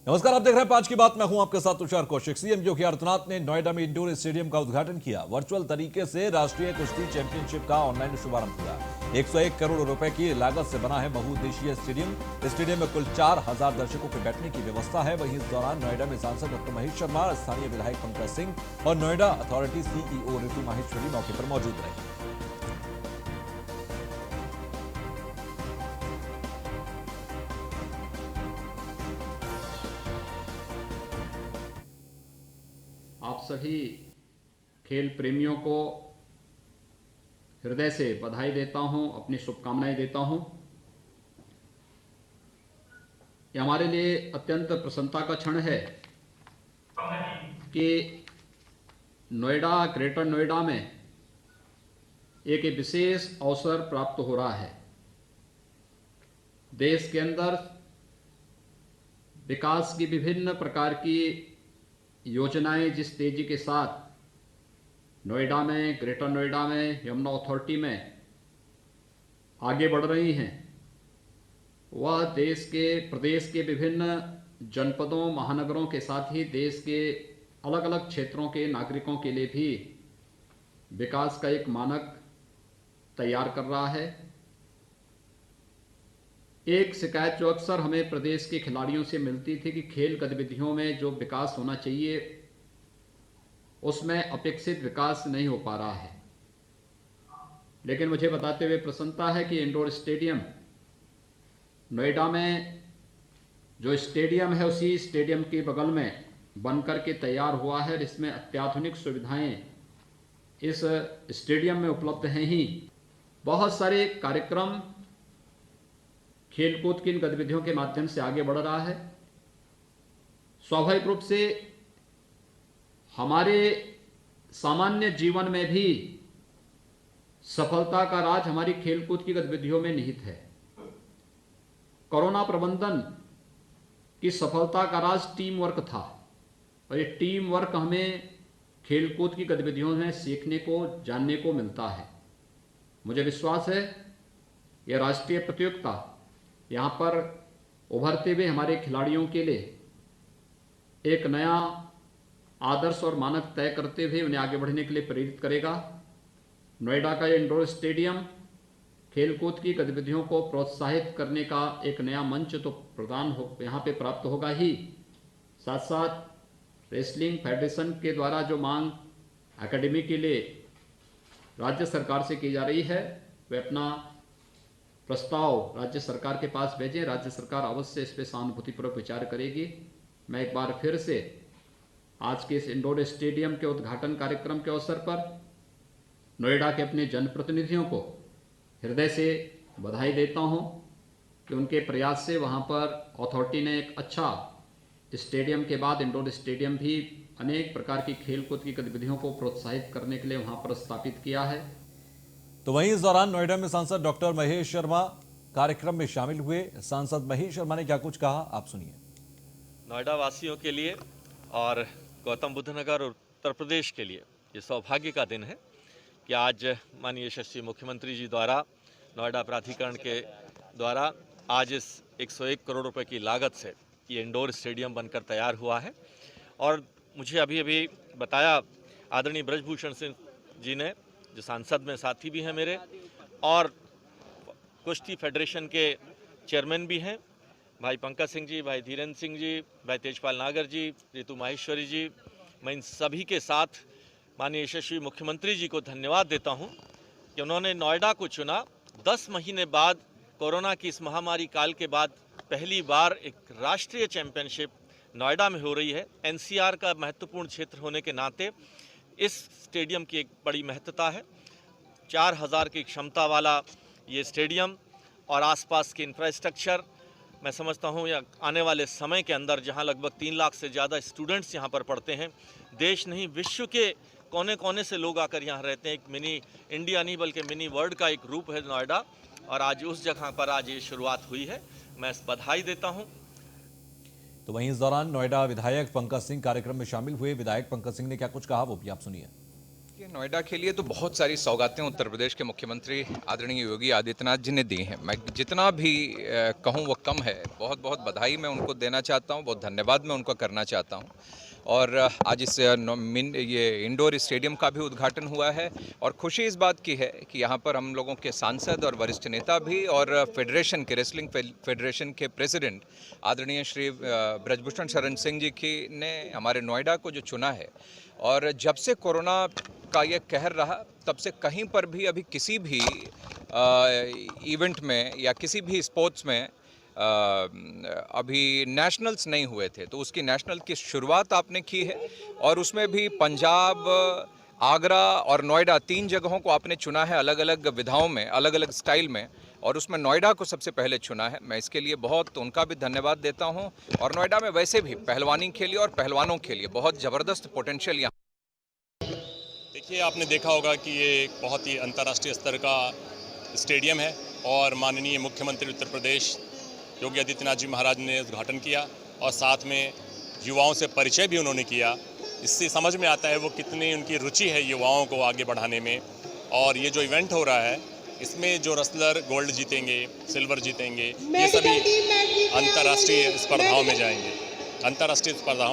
नमस्कार, आप देख रहे हैं 5 की बात। मैं हूं आपके साथ तुषार कौशिक। सीएम योगी आदित्यनाथ ने नोएडा में इंडोर स्टेडियम का उद्घाटन किया। वर्चुअल तरीके से राष्ट्रीय कुश्ती चैंपियनशिप का ऑनलाइन शुभारंभ हुआ। 101 करोड़ रुपए की लागत से बना है बहुउद्देशीय स्टेडियम। स्टेडियम में कुल 4000 दर्शकों के बैठने की व्यवस्था है। वहीं इस दौरान नोएडा में सांसद डॉक्टर महेश शर्मा, स्थानीय विधायक पंकज सिंह और नोएडा अथॉरिटी सीईओ ऋतु माहेश्वरी मौके पर मौजूद रहे। आप सभी खेल प्रेमियों को हृदय से बधाई देता हूं, अपनी शुभकामनाएं देता हूं। यह हमारे लिए अत्यंत प्रसन्नता का क्षण है कि नोएडा, ग्रेटर नोएडा में एक विशेष अवसर प्राप्त हो रहा है। देश के अंदर विकास की विभिन्न प्रकार की योजनाएं जिस तेजी के साथ नोएडा में, ग्रेटर नोएडा में, यमुना अथॉरिटी में आगे बढ़ रही हैं, वह देश के, प्रदेश के विभिन्न जनपदों, महानगरों के साथ ही देश के अलग अलग क्षेत्रों के नागरिकों के लिए भी विकास का एक मानक तैयार कर रहा है। एक शिकायत जो अक्सर हमें प्रदेश के खिलाड़ियों से मिलती थी कि खेल गतिविधियों में जो विकास होना चाहिए उसमें अपेक्षित विकास नहीं हो पा रहा है। लेकिन मुझे बताते हुए प्रसन्नता है कि इंडोर स्टेडियम नोएडा में जो स्टेडियम है उसी स्टेडियम के बगल में बनकर के तैयार हुआ है। इसमें अत्याधुनिक सुविधाएं इस स्टेडियम में उपलब्ध हैं ही। बहुत सारे कार्यक्रम खेलकूद की इन गतिविधियों के माध्यम से आगे बढ़ रहा है। स्वाभाविक रूप से हमारे सामान्य जीवन में भी सफलता का राज हमारी खेलकूद की गतिविधियों में निहित है। कोरोना प्रबंधन की सफलता का राज टीम वर्क था और ये टीम वर्क हमें खेलकूद की गतिविधियों में सीखने को, जानने को मिलता है। मुझे विश्वास है यह राष्ट्रीय प्रतियोगिता यहाँ पर उभरते हुए हमारे खिलाड़ियों के लिए एक नया आदर्श और मानक तय करते हुए उन्हें आगे बढ़ने के लिए प्रेरित करेगा। नोएडा का इंडोर स्टेडियम खेलकूद की गतिविधियों को प्रोत्साहित करने का एक नया मंच तो प्रदान हो, यहाँ पे प्राप्त होगा ही, साथ साथ रेसलिंग फेडरेशन के द्वारा जो मांग एकेडमी के लिए राज्य सरकार से की जा रही है, वे अपना प्रस्ताव राज्य सरकार के पास भेजें। राज्य सरकार अवश्य इस पर सहानुभूतिपूर्वक विचार करेगी। मैं एक बार फिर से आज के इस इंडोर स्टेडियम के उद्घाटन कार्यक्रम के अवसर पर नोएडा के अपने जनप्रतिनिधियों को हृदय से बधाई देता हूं कि उनके प्रयास से वहां पर अथॉरिटी ने एक अच्छा स्टेडियम के बाद इंडोर स्टेडियम भी अनेक प्रकार की खेलकूद की गतिविधियों को प्रोत्साहित करने के लिए वहां पर स्थापित किया है। तो वहीं इस दौरान नोएडा में सांसद डॉक्टर महेश शर्मा कार्यक्रम में शामिल हुए। सांसद महेश शर्मा ने क्या कुछ कहा, आप सुनिए। नोएडा वासियों के लिए और गौतम बुद्ध नगर और उत्तर प्रदेश के लिए ये सौभाग्य का दिन है कि आज माननीय यशस्वी मुख्यमंत्री जी द्वारा नोएडा प्राधिकरण के द्वारा आज इस 101 करोड़ रुपए की लागत से ये इंडोर स्टेडियम बनकर तैयार हुआ है। और मुझे अभी अभी बताया आदरणीय ब्रजभूषण सिंह जी ने, जो सांसद में साथी भी हैं मेरे, और कुश्ती फेडरेशन के चेयरमैन भी हैं, भाई पंकज सिंह जी, भाई धीरेन्द्र सिंह जी, भाई तेजपाल नागर जी, ऋतु माहेश्वरी जी, मैं इन सभी के साथ माननीय यशस्वी मुख्यमंत्री जी को धन्यवाद देता हूं कि उन्होंने नोएडा को चुना। 10 महीने बाद, कोरोना की इस महामारी काल के बाद पहली बार एक राष्ट्रीय चैंपियनशिप नोएडा में हो रही है। एनसीआर का महत्वपूर्ण क्षेत्र होने के नाते इस स्टेडियम की एक बड़ी महत्ता है। 4000 की क्षमता वाला ये स्टेडियम और आसपास के इंफ्रास्ट्रक्चर, मैं समझता हूँ या आने वाले समय के अंदर जहाँ लगभग 3 लाख से ज़्यादा स्टूडेंट्स यहाँ पर पढ़ते हैं, देश नहीं विश्व के कोने कोने से लोग आकर यहाँ रहते हैं। एक मिनी इंडिया नहीं बल्कि मिनी वर्ल्ड का एक रूप है नोएडा, और आज उस जगह पर आज ये शुरुआत हुई है। मैं बधाई देता हूँ। तो वहीं इस दौरान नोएडा विधायक पंकज सिंह कार्यक्रम में शामिल हुए। विधायक पंकज सिंह ने क्या कुछ कहा, वो भी आप सुनिए। नोएडा के लिए तो बहुत सारी सौगातें उत्तर प्रदेश के मुख्यमंत्री आदरणीय योगी आदित्यनाथ जी ने दी हैं। मैं जितना भी कहूँ वो कम है। बहुत बहुत बधाई मैं उनको देना चाहता हूँ, बहुत धन्यवाद मैं उनको करना चाहता हूँ। और आज इस ये इंडोर स्टेडियम का भी उद्घाटन हुआ है और खुशी इस बात की है कि यहाँ पर हम लोगों के सांसद और वरिष्ठ नेता भी और फेडरेशन के रेसलिंग फेडरेशन के प्रेसिडेंट आदरणीय श्री ब्रजभूषण शरण सिंह जी की ने हमारे नोएडा को जो चुना है। और जब से कोरोना का ये कहर रहा तब से कहीं पर भी अभी किसी भी इवेंट में या किसी भी स्पोर्ट्स में अभी नेशनल्स नहीं हुए थे, तो उसकी नेशनल की शुरुआत आपने की है और उसमें भी पंजाब, आगरा और नोएडा 3 जगहों को आपने चुना है अलग अलग विधाओं में, अलग अलग स्टाइल में, और उसमें नोएडा को सबसे पहले चुना है। मैं इसके लिए बहुत उनका भी धन्यवाद देता हूं। और नोएडा में वैसे भी पहलवानी के लिए और पहलवानों के लिए बहुत ज़बरदस्त पोटेंशियल यहाँ। देखिए, आपने देखा होगा कि ये एक बहुत ही अंतर्राष्ट्रीय स्तर का स्टेडियम है और माननीय मुख्यमंत्री उत्तर प्रदेश योगी आदित्यनाथ जी महाराज ने उद्घाटन किया और साथ में युवाओं से परिचय भी उन्होंने किया। इससे समझ में आता है वो कितनी उनकी रुचि है युवाओं को आगे बढ़ाने में। और ये जो इवेंट हो रहा है इसमें जो रेसलर गोल्ड जीतेंगे, सिल्वर जीतेंगे, ये सभी अंतर्राष्ट्रीय स्पर्धाओं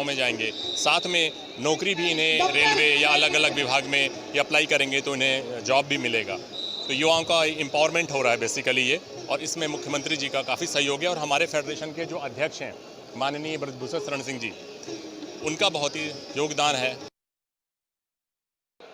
में जाएंगे। साथ में नौकरी भी इन्हें रेलवे या अलग अलग विभाग में ये अप्लाई करेंगे तो इन्हें जॉब भी मिलेगा। तो युवाओं का एम्पावरमेंट हो रहा है बेसिकली ये, और इसमें मुख्यमंत्री जी का काफ़ी सहयोग है। और हमारे फेडरेशन के जो अध्यक्ष हैं माननीय ब्रजभूषण शरण सिंह जी, उनका बहुत ही योगदान है।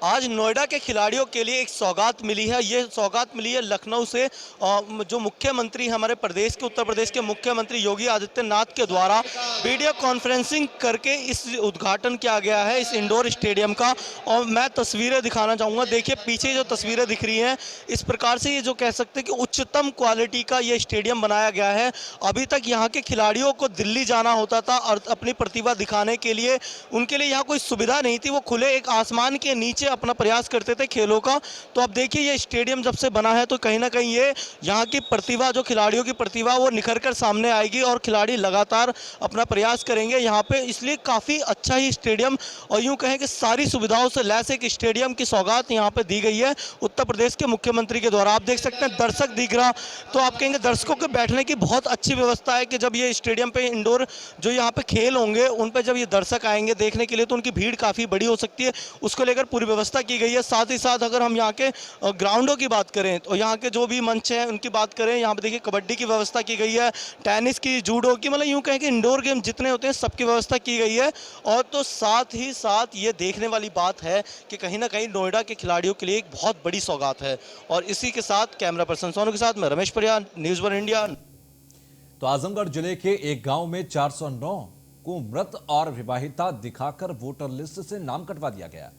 आज नोएडा के खिलाड़ियों के लिए एक सौगात मिली है। ये सौगात मिली है लखनऊ से, जो मुख्यमंत्री हमारे प्रदेश के, उत्तर प्रदेश के मुख्यमंत्री योगी आदित्यनाथ के द्वारा वीडियो कॉन्फ्रेंसिंग करके इस उद्घाटन किया गया है इस इंडोर स्टेडियम का। और मैं तस्वीरें दिखाना चाहूँगा। देखिए पीछे जो तस्वीरें दिख रही हैं, इस प्रकार से ये जो कह सकते हैं कि उच्चतम क्वालिटी का ये स्टेडियम बनाया गया है। अभी तक यहाँ के खिलाड़ियों को दिल्ली जाना होता था और अपनी प्रतिभा दिखाने के लिए, उनके लिए यहाँ कोई सुविधा नहीं थी। वो खुले एक आसमान के नीचे अपना प्रयास करते थे खेलों का। तो अब देखिए ये स्टेडियम जब से बना है तो कहीं ना कहीं ये यहाँ की प्रतिभा, जो खिलाड़ियों की प्रतिभा, वो निखर कर सामने आएगी और खिलाड़ी लगातार अपना प्रयास करेंगे यहाँ पे। इसलिए काफ़ी अच्छा ही स्टेडियम और यूँ कहें कि सारी सुविधाओं से लैस एक स्टेडियम की सौगात यहाँ पे दी गई है उत्तर प्रदेश के मुख्यमंत्री के द्वारा। आप देख सकते हैं दर्शक दिख रहा, तो आप कहेंगे दर्शकों के बैठने की बहुत अच्छी व्यवस्था है कि जब ये स्टेडियम पे इंडोर जो यहाँ पे खेल होंगे उन पर जब ये दर्शक आएंगे देखने के लिए तो उनकी भीड़ काफ़ी बड़ी हो सकती है, उसको लेकर पूरी व्यवस्था की गई है। साथ ही साथ अगर हम यहाँ के ग्राउंडों की बात करें तो यहाँ के जो भी मंच हैं उनकी बात करें, यहाँ पे देखिए कबड्डी की व्यवस्था की गई है, टेनिस की, जूडो की, मतलब यूँ कहें कि इंडोर गेम जितने होते हैं सबकी व्यवस्था की गई है। और तो साथ ही साथ ये देखने वाली बात है कि कहीं ना कहीं नोएडा के खिलाड़ियों के लिए एक बहुत बड़ी सौगात है। और इसी के साथ कैमरा पर्सन सोनू के साथ मैं रमेश परियार, न्यूज़ 1 इंडिया। तो आजमगढ़ जिले के एक गांव में 409 को मृत और विवाहिता दिखाकर वोटर लिस्ट से नाम कटवा दिया गया।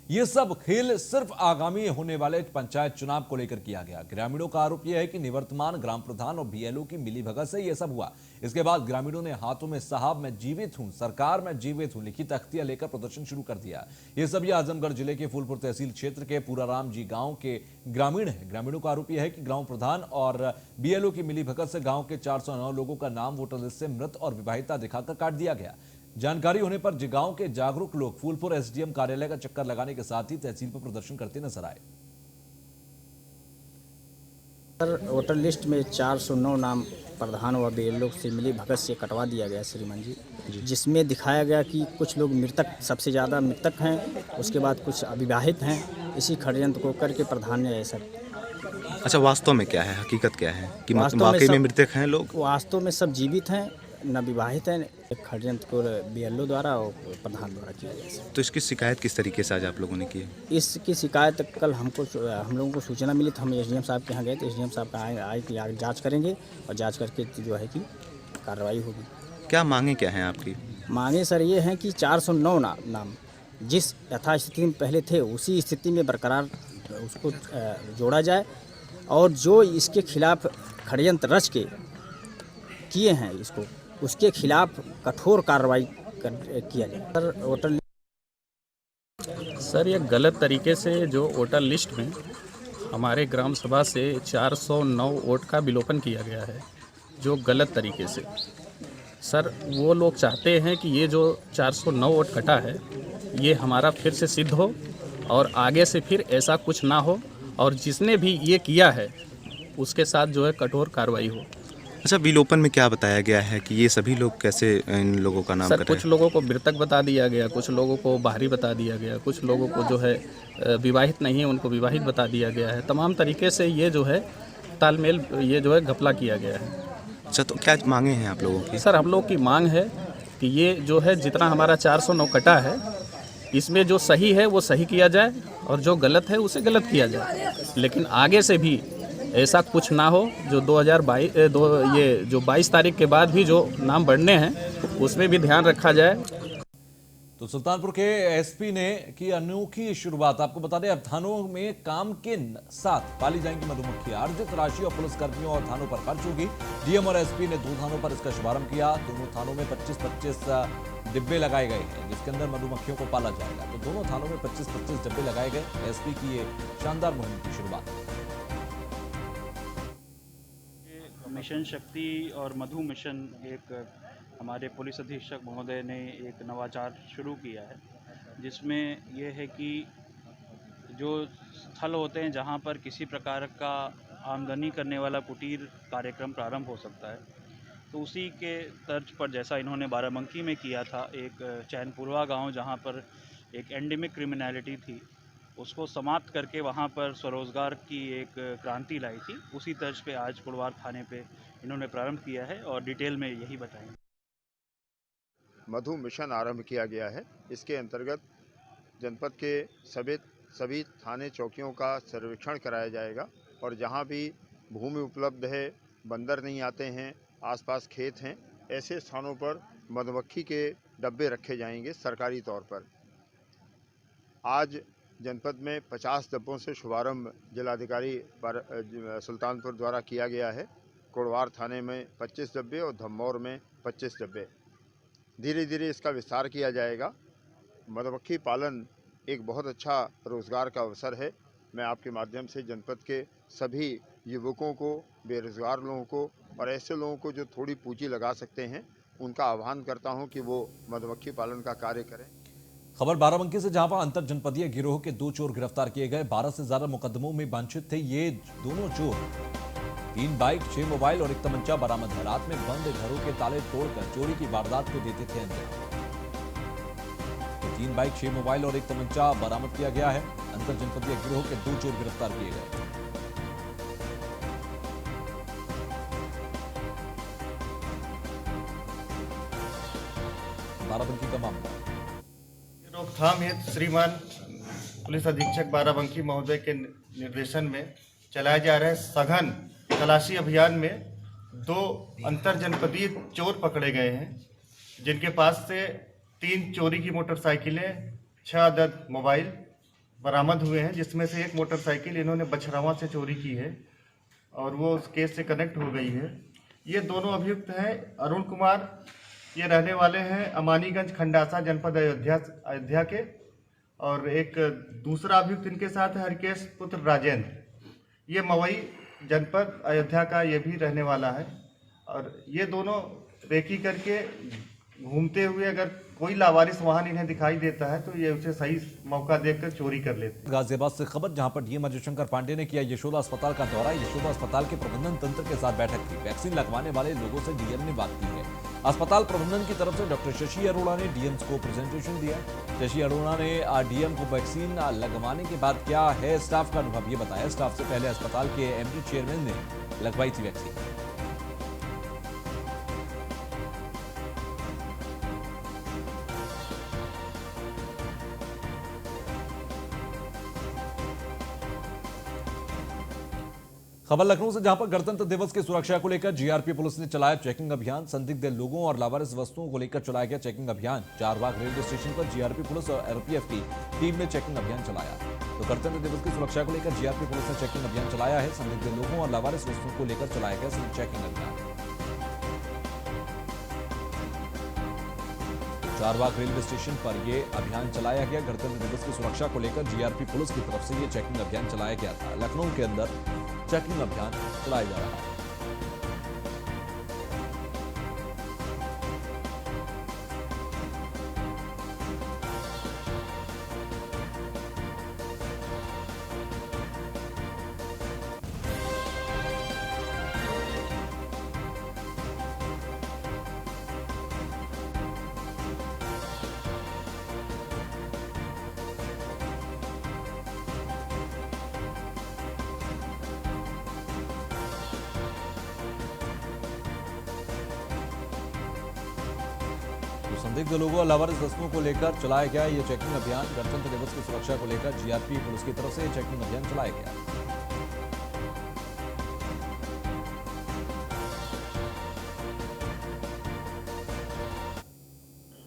ये सब खेल सिर्फ आगामी होने वाले पंचायत चुनाव को लेकर किया गया। ग्रामीणों का आरोप यह है कि निवर्तमान ग्राम प्रधान और बीएलओ की मिलीभगत से यह सब हुआ। इसके बाद ग्रामीणों ने हाथों में साहब मैं जीवित हूं, सरकार में जीवित हूं लिखी तख्तियां लेकर प्रदर्शन शुरू कर दिया। ये सभी आजमगढ़ जिले के फूलपुर तहसील क्षेत्र के पूराराम जी गांव के ग्रामीण है। ग्रामीणों का आरोप यह है कि ग्राम प्रधान और बीएलओ की मिलीभगत से गांव के 409 लोगों का नाम वोटर लिस्ट से मृत और विवाहिता दिखाकर काट दिया गया। जानकारी होने पर गांव के जागरूक लोग फूलपुर एसडीएम कार्यालय का चक्कर लगाने के साथ ही तहसील पर प्रदर्शन करते नजर आए। वोटर लिस्ट में 409 नाम प्रधान व बीएलओ से मिली भगत से कटवा दिया गया श्रीमान जी, जिसमें दिखाया गया कि कुछ लोग मृतक, सबसे ज़्यादा मृतक हैं, उसके बाद कुछ अविवाहित हैं। इसी षड्यंत्र को करके प्रधान ने ऐसा। अच्छा, वास्तव में क्या है, हकीकत क्या है कि वाकई में मृतक हैं लोग? वास्तव में सब जीवित हैं, न विवाहित हैं। एक षड्यंत्र को बीएलओ द्वारा और प्रधान द्वारा किया गया। तो इसकी शिकायत किस तरीके से आज आप लोगों ने की? इसकी शिकायत कल हम लोगों को सूचना मिली तो हम एसडीएम साहब के यहाँ गए, तो एसडीएम साहब आए कि जांच करेंगे और जांच करके जो है कि कार्रवाई होगी। क्या मांगे क्या हैं आपकी? मांगे सर ये हैं कि 409 नाम जिस यथास्थिति में पहले थे उसी स्थिति में बरकरार उसको जोड़ा जाए और जो इसके खिलाफ षड्यंत्र रच के किए हैं इसको, उसके खिलाफ कठोर कार्रवाई किया जाए। सर ये गलत तरीके से जो वोटर लिस्ट में हमारे ग्राम सभा से 409 वोट का विलोपन किया गया है, जो गलत तरीके से। सर वो लोग चाहते हैं कि ये जो 409 वोट कटा है ये हमारा फिर से सिद्ध हो और आगे से फिर ऐसा कुछ ना हो, और जिसने भी ये किया है उसके साथ जो है कठोर कार्रवाई हो। अच्छा, विलोपन में क्या बताया गया है कि ये सभी लोग कैसे इन लोगों का नाम सर, कर कुछ लोगों को मृतक बता दिया गया, कुछ लोगों को बाहरी बता दिया गया, कुछ लोगों को जो है विवाहित नहीं है उनको विवाहित बता दिया गया है। तमाम तरीके से ये जो है तालमेल, ये जो है घपला किया गया है। अच्छा, तो क्या मांगे हैं आप लोगों की? सर, हम लोग की मांग है कि ये जो है जितना हमारा 409 कटा है, इसमें जो सही है वो सही किया जाए और जो गलत है उसे गलत किया जाए। लेकिन आगे से भी ऐसा कुछ ना हो जो 22 तारीख के बाद भी जो नाम बढ़ने हैं उसमें भी ध्यान रखा जाए। तो सुल्तानपुर के एसपी ने की अनोखी शुरुआत। आपको बता दें, अब थानों में काम के साथ पाली जाएंगी मधुमक्खियां। अर्जित राशि और पुलिसकर्मियों और थानों पर खर्च होगी। डीएम और एसपी ने 2 थानों पर इसका शुभारंभ किया। दोनों थानों में 25-25 डिब्बे लगाए गए हैं जिसके अंदर मधुमक्खियों को पाला जाएगा। तो दोनों थानों में 25-25 डिब्बे लगाए गए। एसपी की ये शानदार मुहिम की शुरुआत। मिशन शक्ति और मधु मिशन, एक हमारे पुलिस अधीक्षक महोदय ने एक नवाचार शुरू किया है, जिसमें यह है कि जो स्थल होते हैं जहां पर किसी प्रकार का आमदनी करने वाला कुटीर कार्यक्रम प्रारंभ हो सकता है, तो उसी के तर्ज पर जैसा इन्होंने बाराबंकी में किया था, एक चैनपुरवा गांव जहां पर एक एंडेमिक क्रिमिनलिटी थी, उसको समाप्त करके वहाँ पर स्वरोजगार की एक क्रांति लाई थी। उसी तर्ज पे आज कुड़वार थाने पे इन्होंने प्रारंभ किया है और डिटेल में यही बताएंगे। मधु मिशन आरंभ किया गया है। इसके अंतर्गत जनपद के सभी थाने चौकियों का सर्वेक्षण कराया जाएगा और जहाँ भी भूमि उपलब्ध है, बंदर नहीं आते हैं, आसपास खेत हैं, ऐसे स्थानों पर मधुमक्खी के डब्बे रखे जाएंगे सरकारी तौर पर। आज जनपद में 50 डब्बों से शुभारंभ जिलाधिकारी सुल्तानपुर द्वारा किया गया है। कुड़वार थाने में 25 डब्बे और धम्मौर में 25 डब्बे। धीरे धीरे इसका विस्तार किया जाएगा। मधुमक्खी पालन एक बहुत अच्छा रोज़गार का अवसर है। मैं आपके माध्यम से जनपद के सभी युवकों को, बेरोज़गार लोगों को और ऐसे लोगों को जो थोड़ी पूंजी लगा सकते हैं, उनका आह्वान करता हूं कि वो मधुमक्खी पालन का कार्य करें। खबर बाराबंकी से, जहां पर अंतर जनपदीय गिरोह के 2 चोर गिरफ्तार किए गए। 12 से ज्यादा मुकदमों में वांछित थे ये दोनों चोर। 3 बाइक, 6 मोबाइल और 1 तमंचा बरामद है। रात में बंद घरों के ताले तोड़कर चोरी की वारदात को देते थे अंजाम। तो 3 बाइक, 6 मोबाइल और 1 तमंचा बरामद किया गया है। अंतर जनपदीय गिरोह के 2 चोर गिरफ्तार किए गए। बाराबंकी का मामला रोकथाम हेतु श्रीमान पुलिस अधीक्षक बाराबंकी महोदय के निर्देशन में चलाए जा रहे सघन तलाशी अभियान में 2 अंतर जनपदीय चोर पकड़े गए हैं, जिनके पास से 3 चोरी की मोटरसाइकिलें, 6 अदद मोबाइल बरामद हुए हैं, जिसमें से 1 मोटरसाइकिल इन्होंने बछरावा से चोरी की है और वो उस केस से कनेक्ट हो गई है। ये दोनों अभियुक्त हैं अरुण कुमार, ये रहने वाले हैं अमानीगंज खंडासा जनपद अयोध्या के, और एक दूसरा अभियुक्त इनके साथ है हरकेश पुत्र राजेंद्र, ये मवई जनपद अयोध्या का ये भी रहने वाला है। और ये दोनों रेकी करके घूमते हुए अगर कोई लावारिस वाहन इन्हें दिखाई देता है तो ये उसे सही मौका देखकर चोरी कर लेते हैं। गाजियाबाद से खबर, जहां पर डीएम अजय शंकर पांडे ने किया यशोदा अस्पताल का दौरा। यशोदा अस्पताल के प्रबंधन तंत्र के साथ बैठक की। वैक्सीन लगवाने वाले लोगों से डीएम ने बात की है। अस्पताल प्रबंधन की तरफ से डॉक्टर शशि अरोड़ा ने डीएम को प्रेजेंटेशन दिया। शशि अरोड़ा ने डीएम को वैक्सीन लगवाने के बाद क्या है स्टाफ का अनुभव, ये बताया। स्टाफ से पहले अस्पताल के एमडी चेयरमैन ने लगवाई थी वैक्सीन। खबर लखनऊ से, जहां पर गणतंत्र दिवस की सुरक्षा को लेकर जीआरपी पुलिस ने चलाया चेकिंग अभियान। संदिग्ध लोगों और लावारिस वस्तुओं को लेकर चलाया गया चेकिंग अभियान। चारबाग रेलवे स्टेशन पर जीआरपी पुलिस और एलपीएफ की टीम ने चेकिंग अभियान चलाया। तो गणतंत्र दिवस की सुरक्षा को लेकर जीआरपी पुलिस ने चेकिंग अभियान चलाया है। संदिग्ध लोगों और लावारिस वस्तुओं को लेकर चलाया गया चेकिंग अभियान। चारबाग रेलवे स्टेशन पर यह अभियान चलाया गया। गणतंत्र दिवस की सुरक्षा को लेकर जीआरपी पुलिस की तरफ से यह चेकिंग अभियान चलाया गया था। लखनऊ के अंदर चेकिंग अभियान चलाया जा रहा है। तो संदिग्ध लोगों और लावारिस वस्तुओं को लेकर चलाया गया ये चेकिंग अभियान। गणतंत्र दिवस की सुरक्षा को लेकर जीआरपी पुलिस की तरफ से ये चेकिंग अभियान चलाया गया।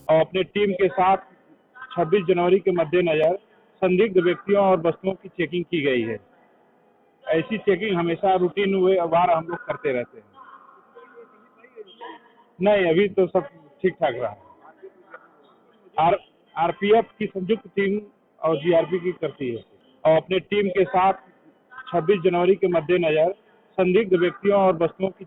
और अपने टीम के साथ 26 जनवरी के मद्देनजर संदिग्ध व्यक्तियों और वस्तुओं की चेकिंग की गई है। ऐसी चेकिंग हमेशा रूटीन वार हम लोग करते रहते हैं। नहीं, अभी तो सब ठीक ठाक रहा। आरपीएफ की संयुक्त टीम और जीआरपी की करती है। और अपने टीम के साथ 26 जनवरी के मद्देनजर संदिग्ध व्यक्तियों और वस्तुओं की